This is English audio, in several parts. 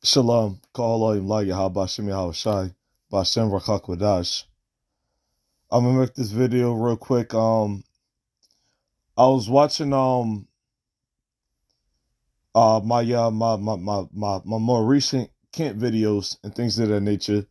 Shalom, Ka'alayim La Yahabashim Yahushai, Bashem Rakakwadash. I'm gonna make this video real quick. I was watching my more recent camp videos and things of that nature,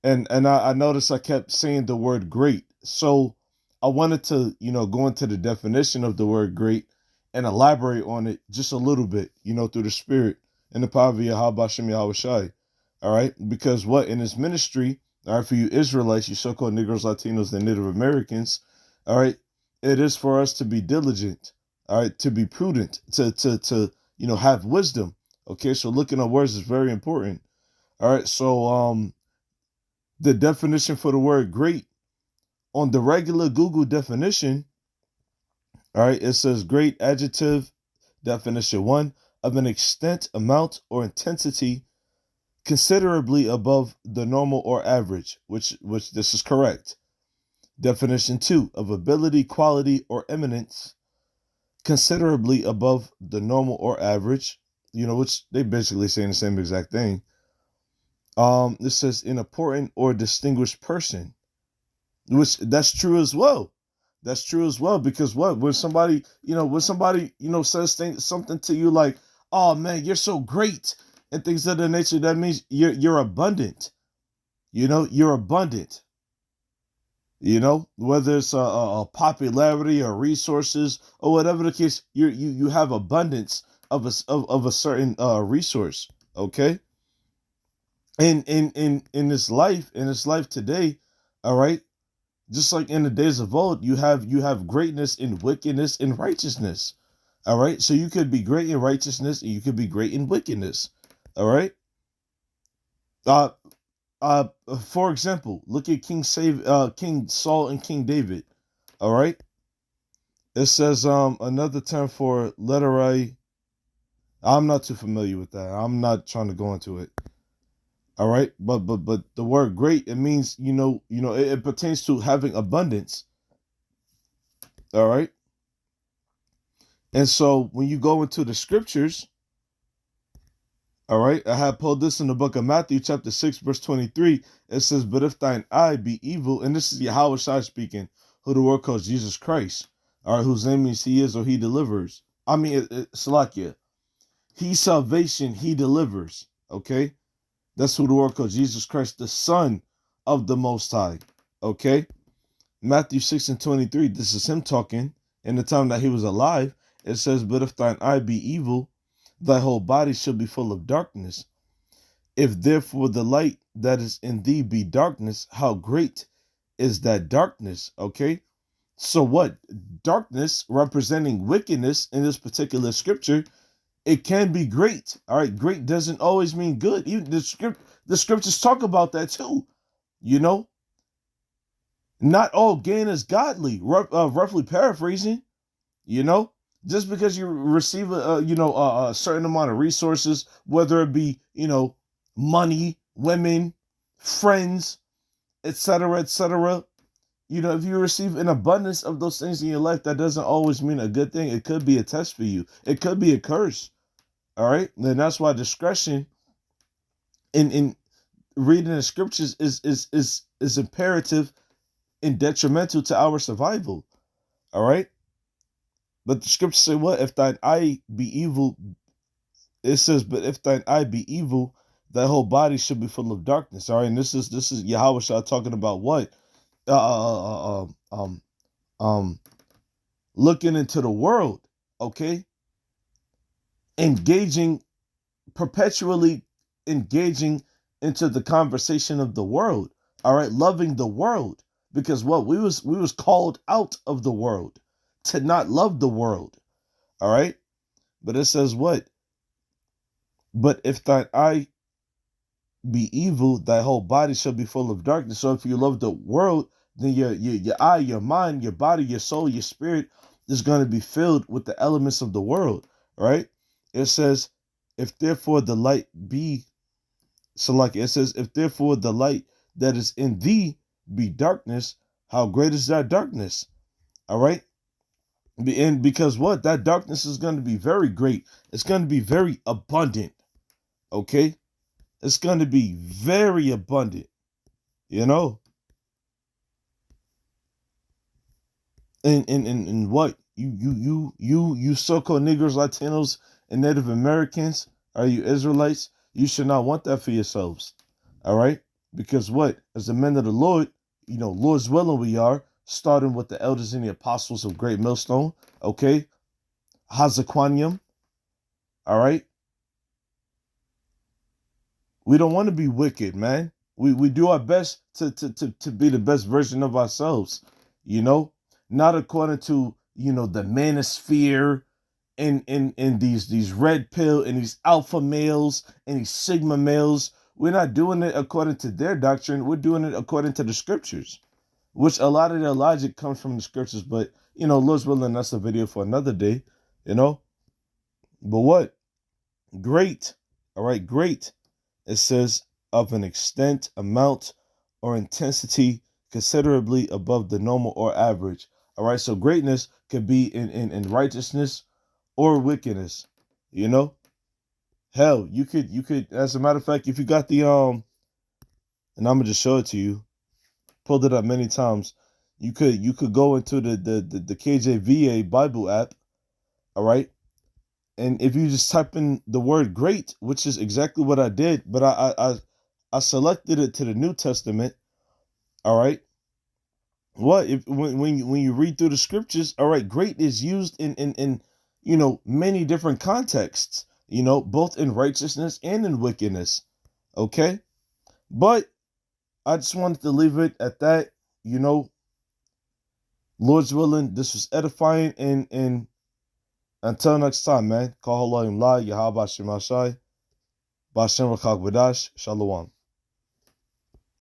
and I noticed I kept saying the word great. So I wanted to go into the definition of the word great and elaborate on it just a little bit, through the spirit and the power of Yahabashim Yahushai. All right, because what in his ministry, all right, for you Israelites, you so-called Negroes, Latinos, and Native Americans, all right, it is for us to be diligent, all right, to be prudent, to have wisdom. Okay, so looking at words is very important. All right, so the definition for the word great on the regular Google definition, all right, it says great adjective definition one of an extent, amount, or intensity considerably above the normal or average, which this is correct. Definition two of ability, quality, or eminence considerably above the normal or average, which they basically saying the same exact thing. This says an important or distinguished person, which that's true as well. That's true as well because what when somebody says something to you like, "Oh man, you're so great," and things of that nature, that means you're abundant. You're abundant. Whether it's a popularity or resources or whatever the case, you have abundance of a certain resource. Okay, and in this life today, all right. Just like in the days of old, you have greatness in wickedness and righteousness. All right. So you could be great in righteousness and you could be great in wickedness. All right. Uh uh for example, look at King Saul and King David. All right. It says another term for letter. I'm not too familiar with that. I'm not trying to go into it. All right, but the word great, it means it pertains to having abundance. All right. And so when you go into the scriptures, all right, I have pulled this in the book of Matthew, chapter 6, verse 23. It says, "But if thine eye be evil," and this is Yahweh Shai speaking, who the world calls Jesus Christ, all right, whose name means he is or he delivers. I mean, Salakia, he salvation, he delivers. Okay, that's who the world calls Jesus Christ, the Son of the Most High. Okay, Matthew 6 and 23, this is him talking in the time that he was alive. It says, "But if thine eye be evil, thy whole body shall be full of darkness. If therefore the light that is in thee be darkness, how great is that darkness?" Okay. So what? Darkness representing wickedness in this particular scripture, it can be great. All right. Great doesn't always mean good. Even the scriptures talk about that too. You know, not all gain is godly. Roughly paraphrasing, you know, just because you receive a certain amount of resources, whether it be money, women, friends, etc., etc. If you receive an abundance of those things in your life, that doesn't always mean a good thing. It could be a test for you. It could be a curse. All right, and that's why discretion in reading the scriptures is imperative and detrimental to our survival. All right. But the scriptures say what? If thine eye be evil, it says, but if thine eye be evil, thy whole body should be full of darkness. All right, and this is Yahweh Shah talking about what? Uh, uh, uh, uh, um, um, looking into the world, okay, engaging, perpetually engaging into the conversation of the world. All right, loving the world, because what we was called out of the world to not love the world. All right, but it says what? But if thine eye be evil, thy whole body shall be full of darkness. So if you love the world, then your eye, your mind, your body, your soul, your spirit is going to be filled with the elements of the world, right? It says, if therefore the light be, so like it says, if therefore the light that is in thee be darkness, how great is that darkness? All right. And because what? That darkness is going to be very great. It's going to be very abundant. Okay. It's going to be very abundant, you know. And what you so-called Negroes, Latinos, and Native Americans, are you Israelites? You should not want that for yourselves. All right, because what, as the men of the Lord, Lord's willing, we are starting with the elders and the apostles of Great Millstone. Okay, Hazaquanium. All right, we don't want to be wicked, man. We do our best to be the best version of ourselves, you know, not according to, the manosphere and these red pill and these alpha males and these sigma males. We're not doing it according to their doctrine. We're doing it according to the scriptures, which a lot of their logic comes from the scriptures. But, Lord's willing, that's a video for another day, you know. But what? Great. All right, great. It says of an extent, amount, or intensity considerably above the normal or average. All right, so greatness could be in righteousness or wickedness, you know. Hell, you could, as a matter of fact, if you got the and I'm gonna just show it to you, pulled it up many times. You could go into the KJVA Bible app, all right, and if you just type in the word great, which is exactly what I did, but I selected it to the New Testament. All right. What if when you read through the scriptures, all right, great is used in many different contexts, both in righteousness and in wickedness. Okay? But I just wanted to leave it at that, Lord's willing, this was edifying, and until next time, man. Kahalayim La Yahaba Shemashai Bashem Rakak Badash Shalom.